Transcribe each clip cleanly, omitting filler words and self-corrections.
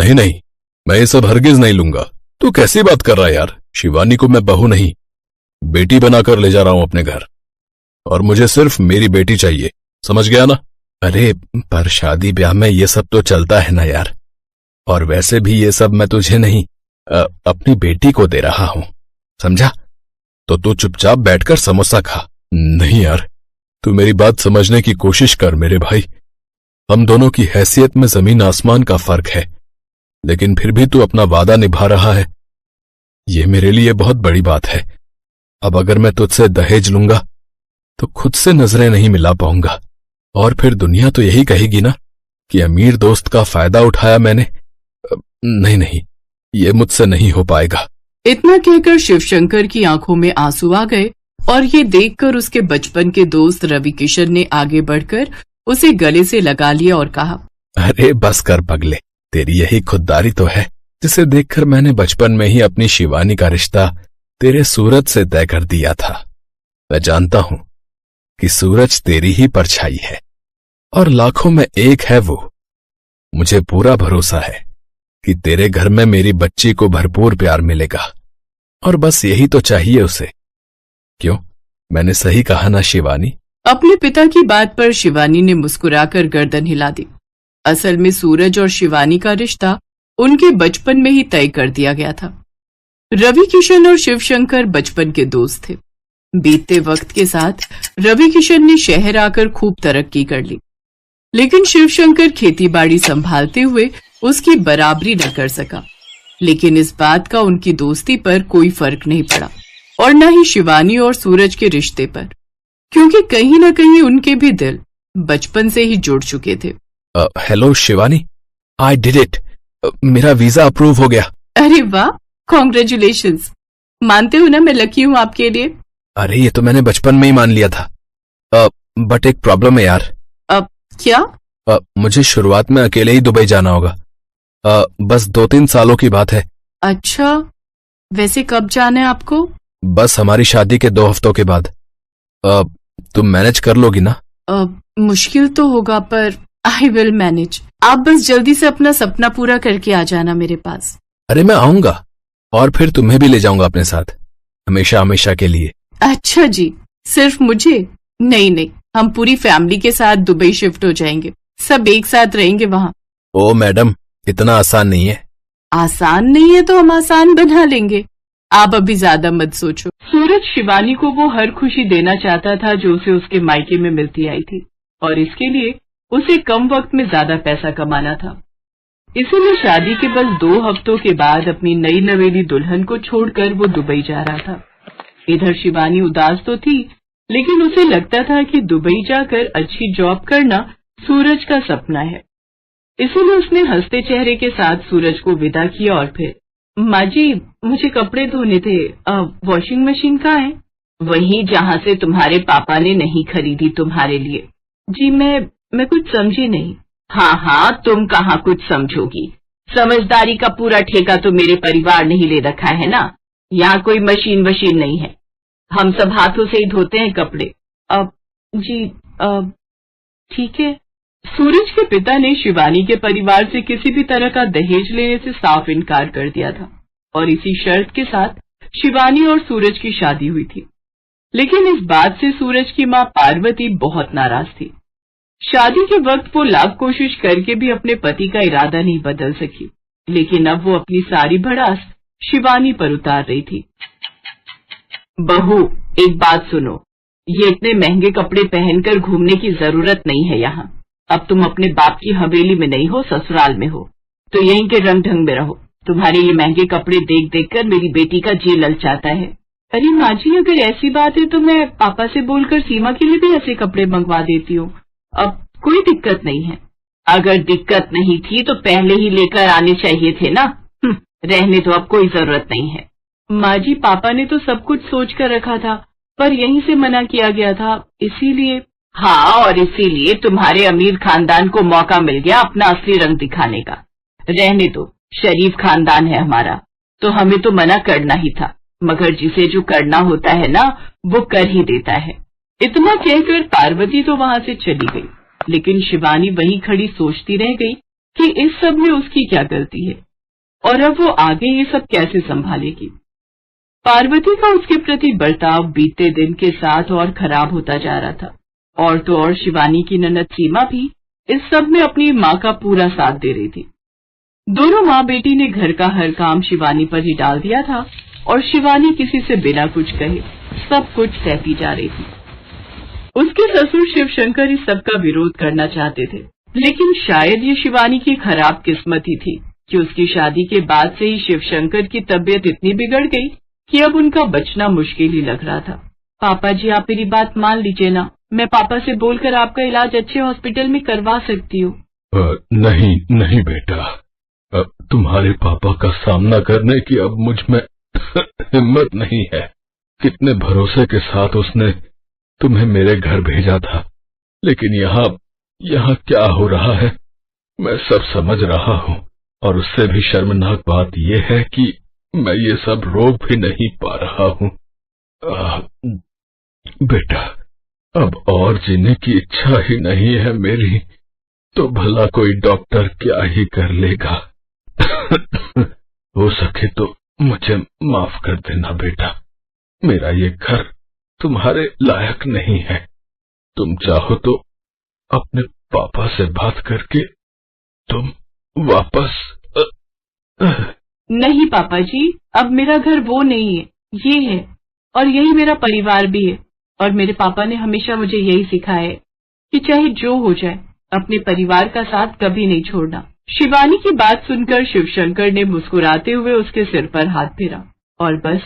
नहीं नहीं, मैं ये सब हरगिज नहीं लूंगा। तू कैसी बात कर रहा है यार? शिवानी को मैं बहू नहीं, बेटी बनाकर ले जा रहा हूं अपने घर, और मुझे सिर्फ मेरी बेटी चाहिए, समझ गया ना? अरे पर शादी ब्याह में ये सब तो चलता है ना यार, और वैसे भी ये सब मैं तुझे नहीं अपनी बेटी को दे रहा हूं, समझा? तो तू चुपचाप बैठकर समोसा खा। नहीं यार, तू मेरी बात समझने की कोशिश कर मेरे भाई। हम दोनों की हैसियत में जमीन आसमान का फर्क है, लेकिन फिर भी तू अपना वादा निभा रहा है, ये मेरे लिए बहुत बड़ी बात है। अब अगर मैं तुझसे दहेज लूंगा तो खुद से नजरें नहीं मिला पाऊंगा, और फिर दुनिया तो यही कहेगी ना कि अमीर दोस्त का फायदा उठाया मैंने। नहीं नहीं, ये मुझसे नहीं हो पाएगा। इतना कहकर शिवशंकर की आंखों में आंसू आ गए, और ये देखकर उसके बचपन के दोस्त रवि किशन ने आगे बढ़कर उसे गले से लगा लिया और कहा, अरे बस कर पगले, तेरी यही खुददारी तो है जिसे देखकर मैंने बचपन में ही अपनी शिवानी का रिश्ता तेरे सूरज से तय कर दिया था। मैं जानता हूं कि सूरज तेरी ही परछाई है और लाखों में एक है वो। मुझे पूरा भरोसा है कि तेरे घर में मेरी बच्ची को भरपूर प्यार मिलेगा, और बस यही तो चाहिए उसे। क्यों, मैंने सही कहा ना शिवानी? अपने पिता की बात पर शिवानी ने मुस्कुराकर गर्दन हिला दी। असल में सूरज और शिवानी का रिश्ता उनके बचपन में ही तय कर दिया गया था। रवि किशन और शिवशंकर बचपन के दोस्त थे। बीतते वक्त के साथ रवि किशन ने शहर आकर खूब तरक्की कर ली, लेकिन शिवशंकर खेतीबाड़ी संभालते हुए उसकी बराबरी न कर सका। लेकिन इस बात का उनकी दोस्ती पर कोई फर्क नहीं पड़ा, और न ही शिवानी और सूरज के रिश्ते पर, क्योंकि कहीं न कहीं उनके भी दिल बचपन से ही जुड़ चुके थे। Hello Shivani, I did it, मेरा वीजा अप्रूव हो गया। अरे वाह, कॉन्ग्रेचुलेशंस। मानते हो ना मैं लकी हूँ आपके लिए। अरे ये तो मैंने बचपन में ही मान लिया था। बट एक प्रॉब्लम है यार। क्या? मुझे शुरुआत में अकेले ही दुबई जाना होगा। बस 2-3 सालों की बात है। अच्छा, वैसे कब जाना है आपको? बस हमारी शादी के 2 हफ्तों के बाद। तुम मैनेज कर लोगी ना? मुश्किल तो होगा, पर आई विल मैनेज। आप बस जल्दी से अपना सपना पूरा करके आ जाना मेरे पास। अरे मैं आऊंगा, और फिर तुम्हें भी ले जाऊंगा अपने साथ, हमेशा हमेशा के लिए। अच्छा जी, सिर्फ मुझे? नहीं नहीं, हम पूरी फैमिली के साथ दुबई शिफ्ट हो जाएंगे, सब एक साथ रहेंगे वहाँ। ओ मैडम, इतना आसान नहीं है। आसान नहीं है तो हम आसान बना लेंगे, आप अभी ज्यादा मत सोचो। सूरज शिवानी को वो हर खुशी देना चाहता था जो उसे उसके मायके में मिलती आई थी, और इसके लिए उसे कम वक्त में ज्यादा पैसा कमाना था। इसीलिए शादी के बस 2 हफ्तों के बाद अपनी नई नवेली दुल्हन को छोड़कर वो दुबई जा रहा था। इधर शिवानी उदास तो थी, लेकिन उसे लगता था कि दुबई जाकर अच्छी जॉब करना सूरज का सपना है। इसीलिए उसने हंसते चेहरे के साथ सूरज को विदा किया, और फिर, माँ जी मुझे कपड़े धोने थे, वॉशिंग मशीन कहाँ है? वहीं जहाँ से तुम्हारे पापा ने नहीं खरीदी तुम्हारे लिए। जी मैं कुछ समझी नहीं। हाँ हाँ, तुम कहाँ कुछ समझोगी, समझदारी का पूरा ठेका तो मेरे परिवार ने ही ले रखा है ना। यहाँ कोई मशीन वशीन नहीं है, हम सब हाथों से ही धोते हैं कपड़े। जी ठीक है। सूरज के पिता ने शिवानी के परिवार से किसी भी तरह का दहेज लेने से साफ इनकार कर दिया था, और इसी शर्त के साथ शिवानी और सूरज की शादी हुई थी। लेकिन इस बात से सूरज की माँ पार्वती बहुत नाराज थी। शादी के वक्त वो लाख कोशिश करके भी अपने पति का इरादा नहीं बदल सकी, लेकिन अब वो अपनी सारी भड़ास शिवानी पर उतार रही थी। बहू, एक बात सुनो, ये इतने महंगे कपड़े पहनकर घूमने की जरूरत नहीं है यहाँ। अब तुम अपने बाप की हवेली में नहीं हो, ससुराल में हो, तो यहीं के रंग ढंग में रहो। तुम्हारे ये महंगे कपड़े देख देख कर मेरी बेटी का जी ललचाता है। अरे माँ जी, अगर ऐसी बात है तो मैं पापा से बोलकर सीमा के लिए भी ऐसे कपड़े मंगवा देती हूँ, अब कोई दिक्कत नहीं है। अगर दिक्कत नहीं थी तो पहले ही लेकर आने चाहिए थे ना। रहने तो अब कोई जरूरत नहीं है। माँ जी, पापा ने तो सब कुछ सोच कर रखा था, पर यहीं से मना किया गया था, इसीलिए। हाँ, और इसीलिए तुम्हारे अमीर खानदान को मौका मिल गया अपना असली रंग दिखाने का। रहने दो, शरीफ खानदान है हमारा, तो हमें तो मना करना ही था, मगर जिसे जो करना होता है ना, वो कर ही देता है। इतना कहकर पार्वती तो वहां से चली गई, लेकिन शिवानी वहीं खड़ी सोचती रह गई कि इस सब में उसकी क्या गलती है और अब वो आगे ये सब कैसे संभालेगी। पार्वती का उसके प्रति बर्ताव बीते दिन के साथ और खराब होता जा रहा था। और तो और शिवानी की ननद सीमा भी इस सब में अपनी माँ का पूरा साथ दे रही थी। दोनों माँ बेटी ने घर का हर काम शिवानी पर ही डाल दिया था और शिवानी किसी से बिना कुछ कहे सब कुछ सहती जा रही थी। उसके ससुर शिवशंकर इस सब का विरोध करना चाहते थे, लेकिन शायद ये शिवानी की खराब किस्मत ही थी कि उसकी शादी के बाद से ही शिवशंकर की तबीयत इतनी बिगड़ गई कि अब उनका बचना मुश्किल ही लग रहा था। पापा जी, आप मेरी बात मान लीजिए ना, मैं पापा से बोलकर आपका इलाज अच्छे हॉस्पिटल में करवा सकती हूँ। नहीं नहीं बेटा, तुम्हारे पापा का सामना करने की अब मुझ में हिम्मत नहीं है। कितने भरोसे के साथ उसने तुम्हें मेरे घर भेजा था, लेकिन यहाँ क्या हो रहा है मैं सब समझ रहा हूँ। और उससे भी शर्मनाक बात यह है कि मैं ये सब रोक भी नहीं पा रहा हूँ। बेटा, अब और जीने की इच्छा ही नहीं है मेरी, तो भला कोई डॉक्टर क्या ही कर लेगा। हो सके तो मुझे माफ कर देना बेटा, मेरा ये घर तुम्हारे लायक नहीं है। तुम चाहो तो अपने पापा से बात करके तुम वापस नहीं पापा जी, अब मेरा घर वो नहीं है, ये है, और यही मेरा परिवार भी है। और मेरे पापा ने हमेशा मुझे यही सिखाया है कि चाहे जो हो जाए अपने परिवार का साथ कभी नहीं छोड़ना। शिवानी की बात सुनकर शिवशंकर ने मुस्कुराते हुए उसके सिर पर हाथ फेरा, और बस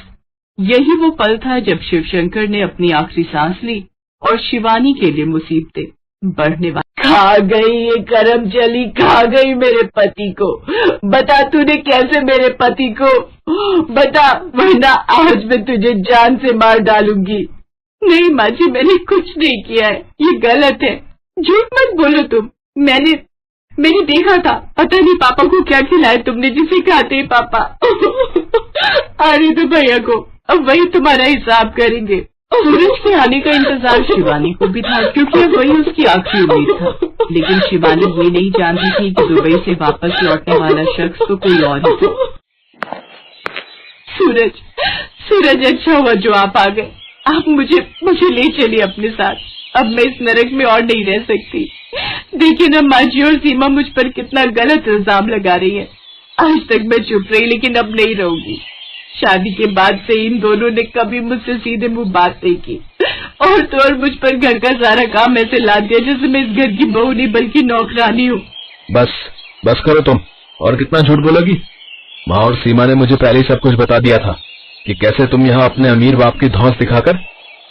यही वो पल था जब शिवशंकर ने अपनी आखिरी सांस ली और शिवानी के लिए मुसीबतें बढ़ने वाली। खा गई ये करम चली, खा गई मेरे पति को। बता तूने कैसे मेरे पति को, बता, वरना आज मैं तुझे जान से मार डालूंगी। नहीं माँ जी, मैंने कुछ नहीं किया है, ये गलत है। झूठ मत बोलो तुम। मैंने देखा था, पता नहीं पापा को क्या खिलाया तुमने जिसे खाते हैं पापा। अरे तो भैया को, अब वही तुम्हारा हिसाब करेंगे। सूरज के आने का इंतजार शिवानी को भी था, क्योंकि वही उसकी आखिरी उम्मीद था। लेकिन शिवानी ये नहीं जानती थी कि दुबई से वापस लौटने वाला शख्स तो कोई और ही था। सूरज, अच्छा हुआ जो आप आ गए। आप मुझे ले चलिए अपने साथ। अब मैं इस नरक में और नहीं रह सकती। देखिए ना माँ जी और सीमा मुझ पर कितना गलत इल्जाम लगा रही है। आज तक मैं चुप रही, लेकिन अब नहीं रहूंगी। शादी के बाद से इन दोनों ने कभी मुझसे सीधे मुंह बात नहीं की, और तो और मुझ पर घर का सारा काम ऐसे लाद दिया जैसे मैं इस घर की बहू नहीं बल्कि नौकरानी हूँ। बस करो तुम, और कितना झूठ बोलोगी। माँ और सीमा ने मुझे पहले ही सब कुछ बता दिया था कि कैसे तुम यहाँ अपने अमीर बाप की धौंस दिखाकर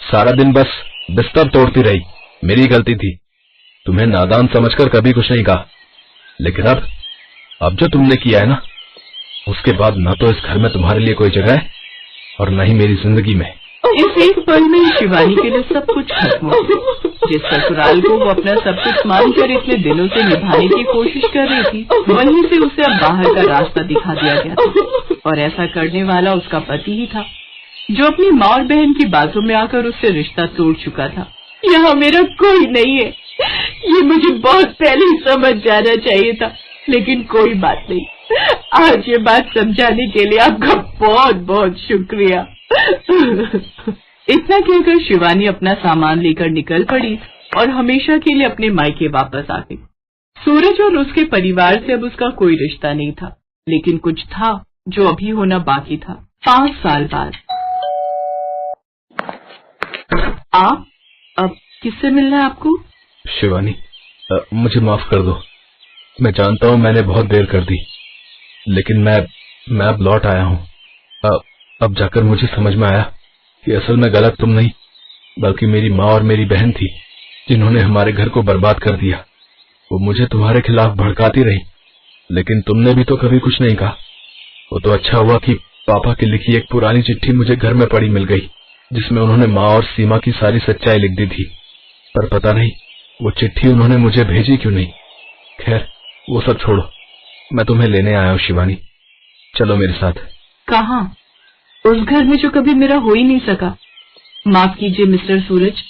सारा दिन बस बिस्तर तोड़ती रही। मेरी गलती थी, तुम्हें नादान समझकर कभी कुछ नहीं कहा। लेकिन अब जो तुमने किया है ना, उसके बाद न तो इस घर में तुम्हारे लिए कोई जगह है और न ही मेरी जिंदगी में। इस एक पल में शिवानी के लिए सब कुछ खत्म हो गया। जिस ससुराल को वो अपना सब कुछ मानकर इतने दिनों से निभाने की कोशिश कर रही थी, वहीं से उसे अब बाहर का रास्ता दिखा दिया गया था। और ऐसा करने वाला उसका पति ही था, जो अपनी माँ और बहन की बातों में आकर उससे रिश्ता तोड़ चुका था। यहाँ मेरा कोई नहीं है, ये मुझे बहुत पहले ही समझ जाना चाहिए था, लेकिन कोई बात नहीं। आज ये बात समझाने के लिए आपका बहुत बहुत शुक्रिया। इतना कहकर शिवानी अपना सामान लेकर निकल पड़ी और हमेशा के लिए अपने मायके वापस आ गई। सूरज और उसके परिवार से अब उसका कोई रिश्ता नहीं था, लेकिन कुछ था जो अभी होना बाकी था। 5 साल बाद। आप अब किससे मिलना है आपको? शिवानी, मुझे माफ कर दो। मैं जानता हूँ मैंने बहुत देर कर दी, लेकिन मैं अब लौट आया हूँ। अब जाकर मुझे समझ में आया कि असल में गलत तुम नहीं, बल्कि मेरी माँ और मेरी बहन थी, जिन्होंने हमारे घर को बर्बाद कर दिया। वो मुझे तुम्हारे खिलाफ भड़काती रही, लेकिन तुमने भी तो कभी कुछ नहीं कहा। वो तो अच्छा हुआ कि पापा की लिखी एक पुरानी चिट्ठी मुझे घर में पड़ी मिल गई, जिसमें उन्होंने माँ और सीमा की सारी सच्चाई लिख दी थी। पर पता नहीं वो चिट्ठी उन्होंने मुझे भेजी क्यों नहीं। खैर, वो सब छोड़ो, मैं तुम्हें लेने आया हूँ शिवानी, चलो मेरे साथ। कहाँ? उस घर में जो कभी मेरा हो ही नहीं सका। माफ कीजिए मिस्टर सूरज,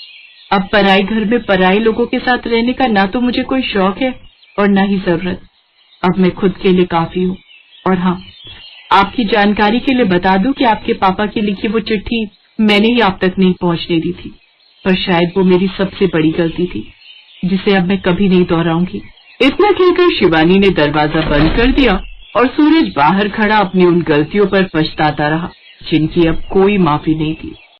अब पराए घर में पराए लोगों के साथ रहने का ना तो मुझे कोई शौक है और ना ही जरूरत। अब मैं खुद के लिए काफी हूँ। और हाँ, आपकी जानकारी के लिए बता दूं कि आपके पापा की लिखी वो चिट्ठी मैंने ही आप तक नहीं पहुंचने दी थी, पर शायद वो मेरी सबसे बड़ी गलती थी, जिसे अब मैं कभी नहीं दोहराऊंगी। इतना कहकर शिवानी ने दरवाजा बंद कर दिया और सूरज बाहर खड़ा अपनी उन गलतियों पर पछताता रहा जिनकी अब कोई माफी नहीं थी।